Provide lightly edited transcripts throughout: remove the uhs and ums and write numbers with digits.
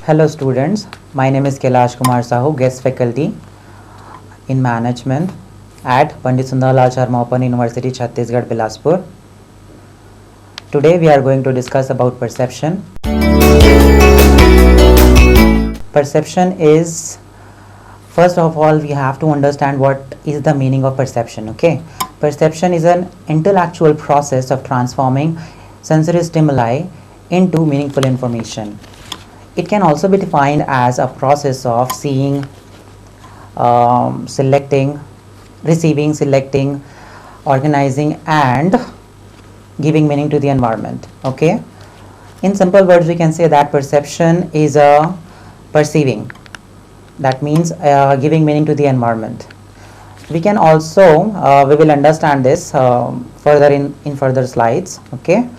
Hello students, my name is Kailash Kumar Sahu, guest faculty in management at Pandit Sundarlal Sharma Open University, Chhattisgarh, Bilaspur. Today we are going to discuss about perception. Perception is, first of all, we have to understand what is the meaning of perception. Okay, perception is an intellectual process of transforming sensory stimuli into meaningful information. It can also be defined as a process of seeing, selecting, receiving, selecting, organizing and giving meaning to the environment. Okay, in simple words we can say that perception is a perceiving, that means giving meaning to the environment. We can also we will understand this further in further slides. Okay,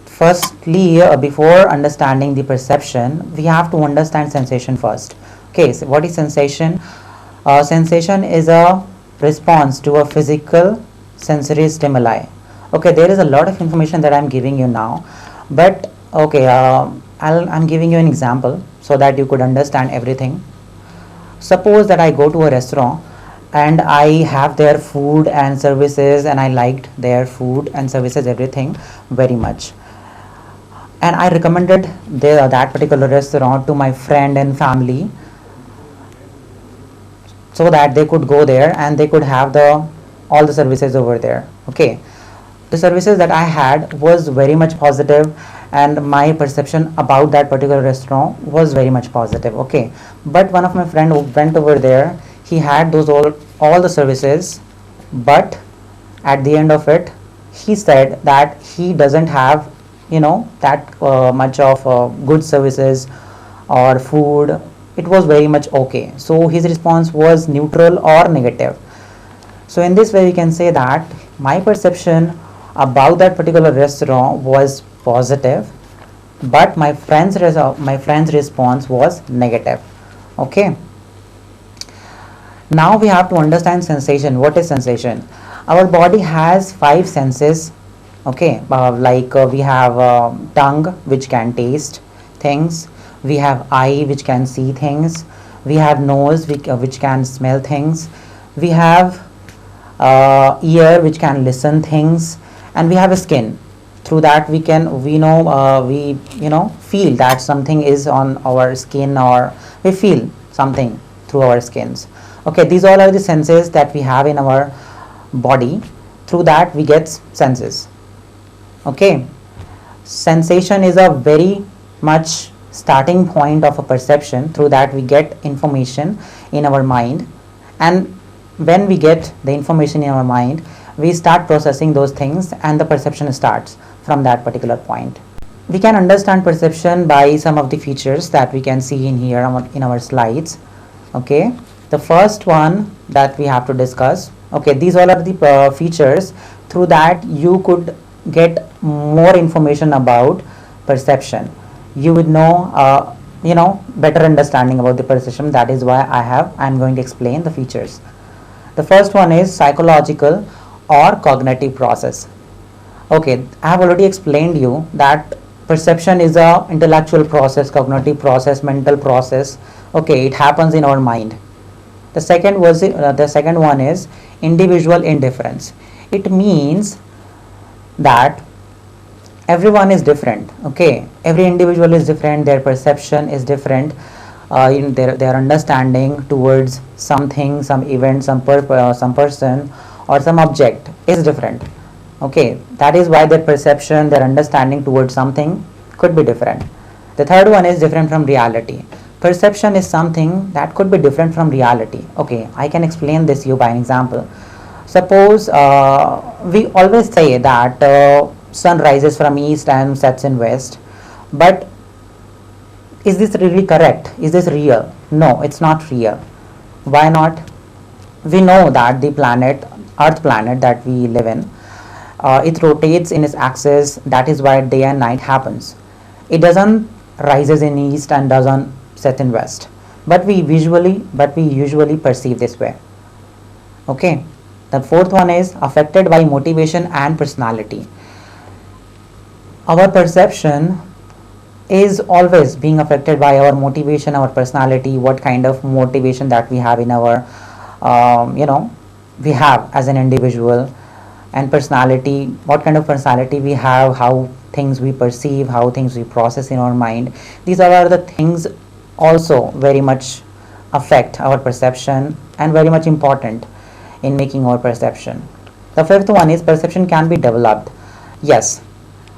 firstly, before understanding the perception, we have to understand sensation first. Okay, so what is sensation? Sensation is a response to a physical sensory stimuli. Okay, there is a lot of information that I'm giving you now, but okay, I'm giving you an example so that you could understand everything. Suppose that I go to a restaurant and I have their food and services and I liked their food and services, everything very much, and I recommended that particular restaurant to my friend and family so that they could go there and they could have all the services over there. Okay, the services that I had was very much positive and my perception about that particular restaurant was very much positive. Okay, but one of my friend who went over there, he had those all the services, but at the end of it he said that he doesn't have that much of good services or food. It was very much okay, so his response was neutral or negative. So in this way we can say that my perception about that particular restaurant was positive, but my friend's response was negative. Okay, now we have to understand sensation. What is sensation? Our body has 5 senses. Okay, we have tongue which can taste things, we have eye which can see things, we have nose which can smell things, we have ear which can listen things, and we have a skin. Through that we feel that something is on our skin, or we feel something through our skins. Okay, these all are the senses that we have in our body. Through that we get senses. Okay, sensation is a very much starting point of a perception. Through that we get information in our mind, and when we get the information in our mind, we start processing those things and the perception starts from that particular point. We can understand perception by some of the features that we can see in here in our slides. Okay, the first one that we have to discuss. Okay, these all are the features through that you could get more information about perception. You would know better understanding about the perception. That is why I'm going to explain the features. The first one is psychological or cognitive process. Okay, I have already explained you that perception is a intellectual process, cognitive process, mental process. Okay, it happens in our mind. The second one is individual indifference. It means that everyone is different. Okay, every individual is different, their perception is different, their understanding towards something, some event, some person or some object is different. Okay, that is why their perception, their understanding towards something could be different. The third one is different from reality. Perception is something that could be different from reality. Okay, I can explain this to you by an example. Suppose we always say that sun rises from east and sets in west, but is this really correct? Is this real? No, it's not real. Why not? We know that the earth planet that we live in, it rotates in its axis. That is why day and night happens. It doesn't rises in east and doesn't set in west, but we usually perceive this way. Okay, the fourth one is affected by motivation and personality. Our perception is always being affected by our motivation, our personality, what kind of motivation that we have in our we have as an individual, and personality, what kind of personality we have, how things we perceive, how things we process in our mind. These are the things also very much affect our perception and very much important in making our perception. The fifth one is perception can be developed. Yes,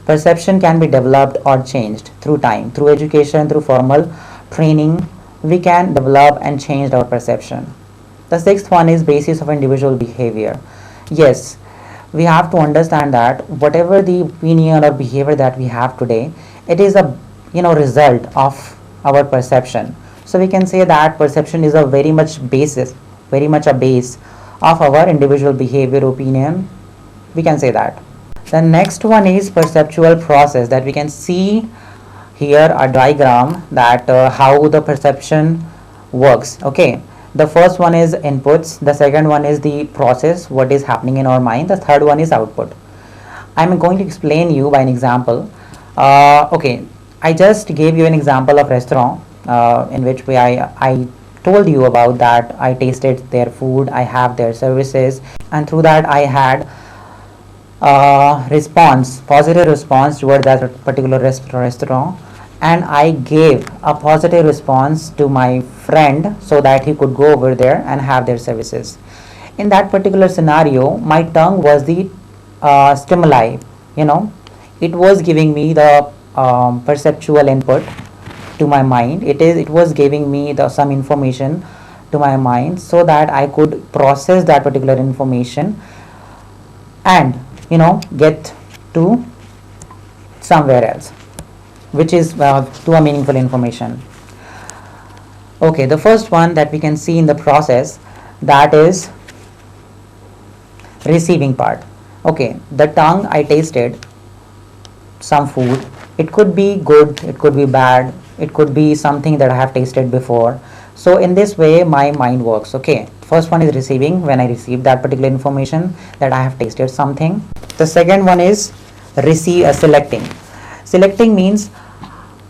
perception can be developed or changed through time, through education, through formal training. We can develop and change our perception. The sixth one is basis of individual behavior. Yes, we have to understand that whatever the opinion or behavior that we have today, it is a result of our perception. So we can say that perception is a very much a base of our individual behavior, opinion. We can say that. The next one is perceptual process, that we can see here a diagram that how the perception works. Okay, the first one is inputs, the second one is the process, what is happening in our mind, the third one is output. I'm going to explain you by an example. Okay, I just gave you an example of restaurant in which I told you about that I tasted their food, I have their services, and through that I had positive response toward that particular restaurant, and I gave a positive response to my friend so that he could go over there and have their services. In that particular scenario, my tongue was the stimuli. It was giving me the perceptual input to my mind. It was giving me some information to my mind so that I could process that particular information and get to somewhere else, which is to a meaningful information. Okay, the first one that we can see in the process, that is receiving part. Okay, the tongue, I tasted some food. It could be good, it could be bad, it could be something that I have tasted before. So in this way my mind works. Okay, first one is receiving, when I receive that particular information that I have tasted something. The second one is selecting. Selecting means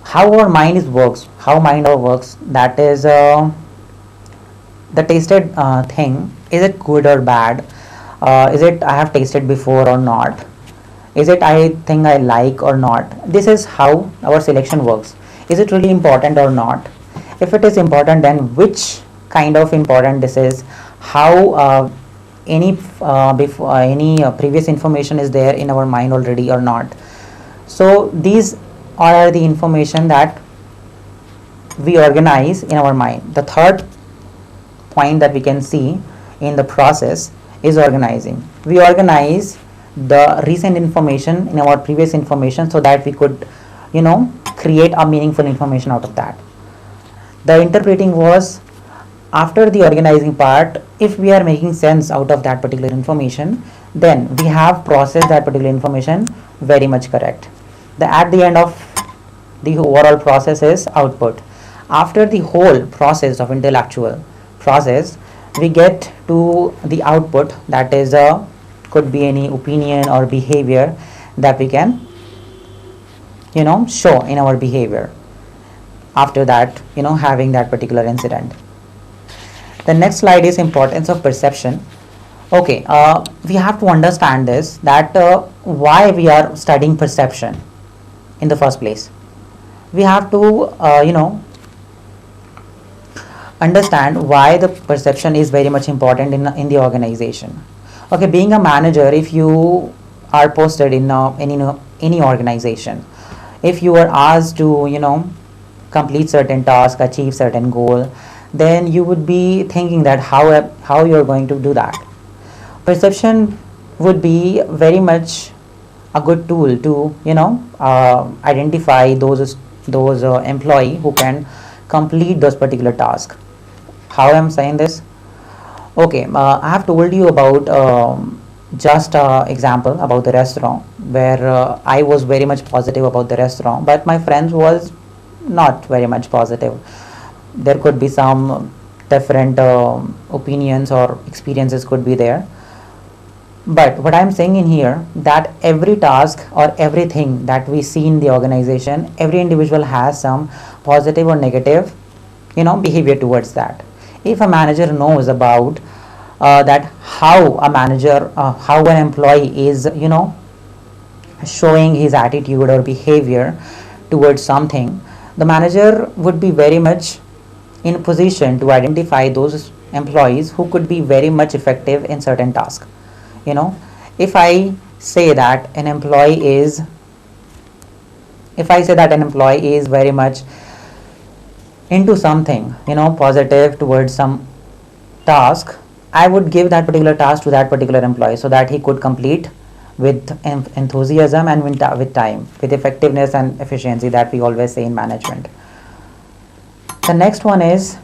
how our mind works, that is the tasted thing, is it good or bad, is it I have tasted before or not, is it I think I like or not. This is how our selection works. Is it really important or not? If it is important, then which kind of important this is, how any previous information is there in our mind already or not. So these are the information that we organize in our mind. The third point that we can see in the process is organizing. We organize the recent information in our previous information so that we could create a meaningful information out of that. The interpreting was after the organizing part. If we are making sense out of that particular information, then we have processed that particular information very much correct. At the end of the overall process is output. After the whole process of intellectual process, we get to the output, that is could be any opinion or behavior that we can show in our behavior after that having that particular incident. The next slide is importance of perception. Okay, we have to understand this, that why we are studying perception in the first place. We have to understand why the perception is very much important in the organization. Okay, being a manager, if you are posted in any organization, if you are asked to complete certain task, achieve certain goal, then you would be thinking that how you are going to do that. Perception would be very much a good tool to identify those employee who can complete those particular tasks. How I am saying this? Okay, I have told you about just example about the restaurant where I was very much positive about the restaurant, but my friends was not very much positive. There could be some different opinions or experiences could be there. But what I'm saying in here, that every task or everything that we see in the organization, every individual has some positive or negative, behavior towards that. If a manager knows about that how a manager, how an employee is, showing his attitude or behavior towards something, the manager would be very much in position to identify those employees who could be very much effective in certain tasks. you know if I say that an employee is very much into something, positive towards some task, I would give that particular task to that particular employee so that he could complete with enthusiasm and with time, with effectiveness and efficiency that we always say in management. The next one is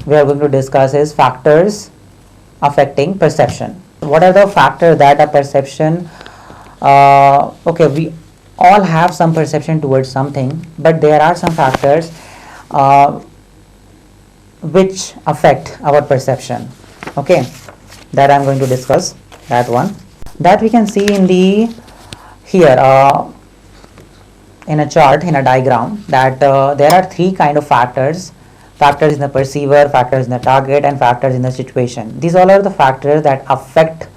we are going to discuss is factors affecting perception. What are the factors that a perception, okay, we all have some perception towards something, but there are some factors uh, which affect our perception, okay, that I'm going to discuss. That one, that we can see in the here in a chart, in a diagram, that there are three kind of factors: factors in the perceiver, factors in the target, and factors in the situation. These all are the factors that affect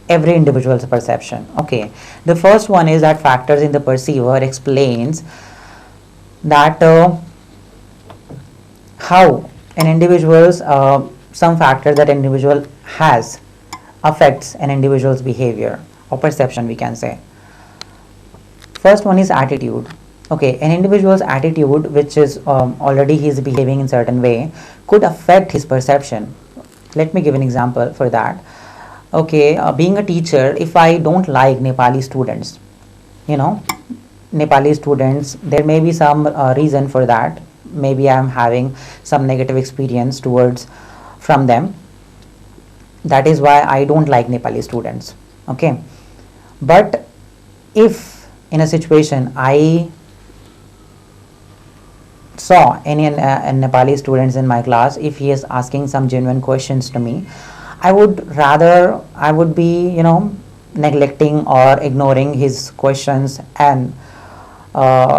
every individual's perception. Okay, the first one is that factors in the perceiver explains that how an individual's some factor that an individual has affects an individual's behavior or perception, we can say. First one is attitude. Okay, an individual's attitude, which is already he is behaving in certain way, could affect his perception. Let me give an example for that. Okay, being a teacher, if I don't like Nepali students, Nepali students, there may be some reason for that. Maybe I am having some negative experience towards from them. That is why I don't like Nepali students. Okay, but if in a situation I saw any Nepali students in my class, if he is asking some genuine questions to me, I would be, neglecting or ignoring his questions, and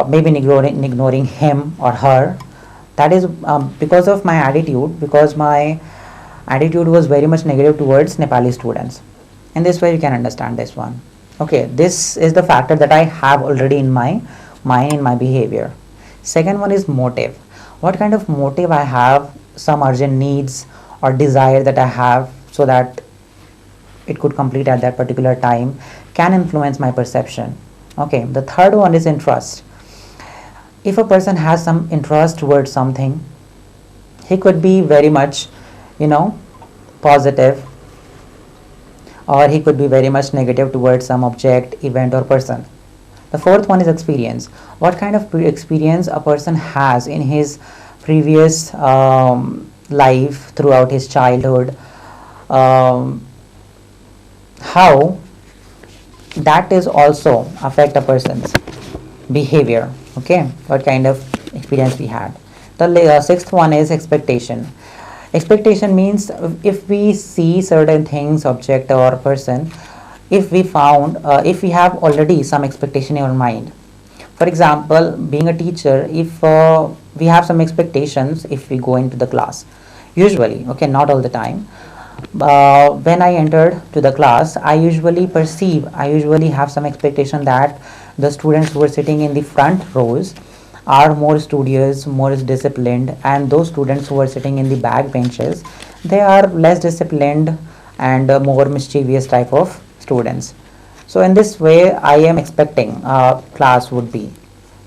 maybe ignoring him or her. That is because of my attitude, because my attitude was very much negative towards Nepali students. In this way you can understand this one. Okay, this is the factor that I have already in my mind, in my behavior. Second one is motive. What kind of motive I have, some urgent needs or desire that I have, so that it could complete at that particular time, can influence my perception. Okay, the third one is interest. If a person has some interest towards something, he could be very much, positive, or he could be very much negative towards some object, event, or person. The fourth one is experience. What kind of experience a person has in his previous life, throughout his childhood, how that is also affect a person's behavior. Okay, what kind of experience we had. The sixth one is expectation. Expectation means if we see certain things, object or person, if we have already some expectation in our mind. For example, being a teacher, if we have some expectations, if we go into the class, usually, okay, not all the time, when I entered to the class, I usually have some expectation that the students who are sitting in the front rows are more studious, more disciplined, and those students who are sitting in the back benches, they are less disciplined and more mischievous type of students. So in this way I am expecting class would be.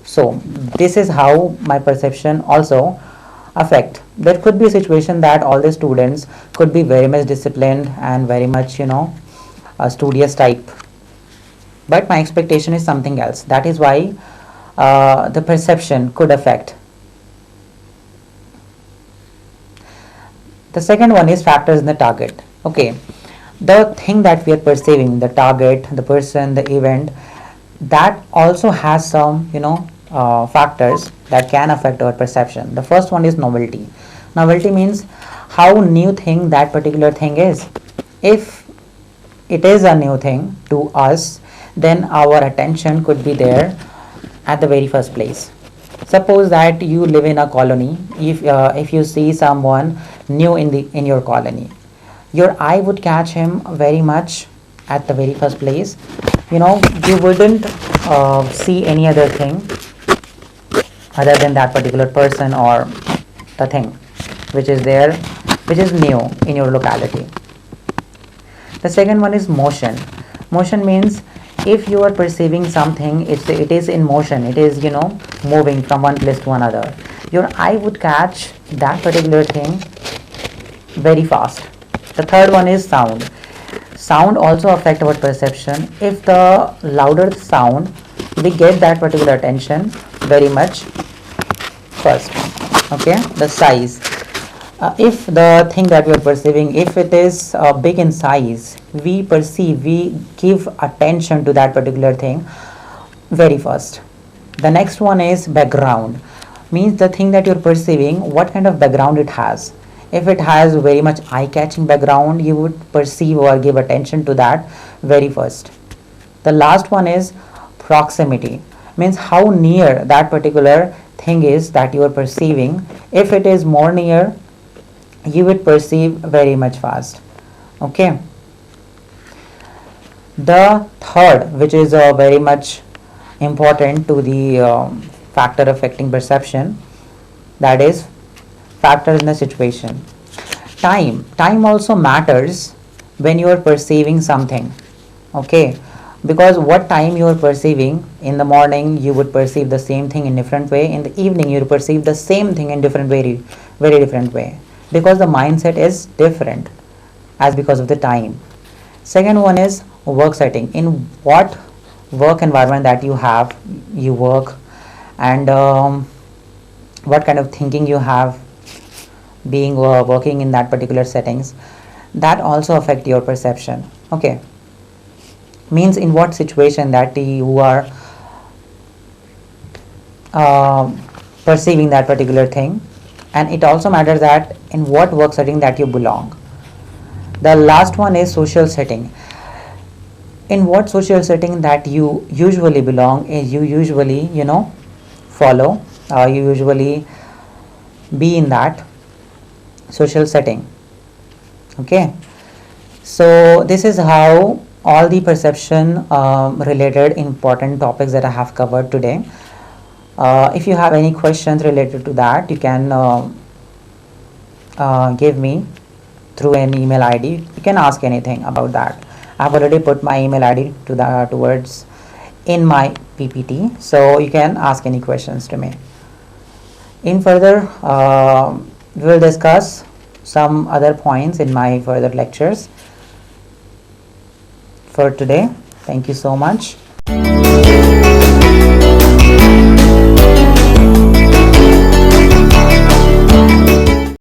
So this is how my perception also affect. There could be a situation that all the students could be very much disciplined and very much, a studious type, but my expectation is something else. That is why the perception could affect. The second one is factors in the target. Okay, the thing that we are perceiving, the target, the person, the event, that also has some, factors that can affect our perception. The first one is novelty. Novelty means how new thing that particular thing is. If it is a new thing to us, then our attention could be there at the very first place. Suppose that you live in a colony. If you see someone new in your colony, your eye would catch him very much at the very first place. You wouldn't see any other thing other than that particular person or the thing which is there, which is new in your locality. The second one is motion. Motion means if you are perceiving something, it is in motion, it is moving from one place to another. Your eye would catch that particular thing very fast. The third one is sound. Sound also affect our perception. If the louder the sound, we get that particular attention very much first. Okay, the size. If the thing that we are perceiving, if it is big in size, we give attention to that particular thing very fast. The next one is background. Means the thing that you are perceiving, what kind of background it has. If it has very much eye-catching background, you would perceive or give attention to that very first. The last one is proximity. Means how near that particular thing is that you are perceiving. If it is more near, you would perceive very much fast. Okay. The third, which is very much important to the factor affecting perception, that is factor in the situation. Time also matters when you are perceiving something. Okay, because what time you are perceiving, in the morning you would perceive the same thing in different way, in the evening you would perceive the same thing in very different way, because the mindset is different as because of the time. Second one is work setting. In what work environment that you work, and what kind of thinking you have being working in that particular settings, that also affect your perception. Okay, means in what situation that you are perceiving that particular thing, and it also matters that in what work setting that you belong. The last one is social setting. In what social setting that you usually belong, you usually follow, you usually be in that social setting. Okay, so this is how all the perception related important topics that I have covered today. If you have any questions related to that, you can give me through an email ID. You can ask anything about that. I've already put my email ID towards in my PPT, so you can ask any questions to me. In further, we will discuss some other points in my further lectures. For today, thank you so much.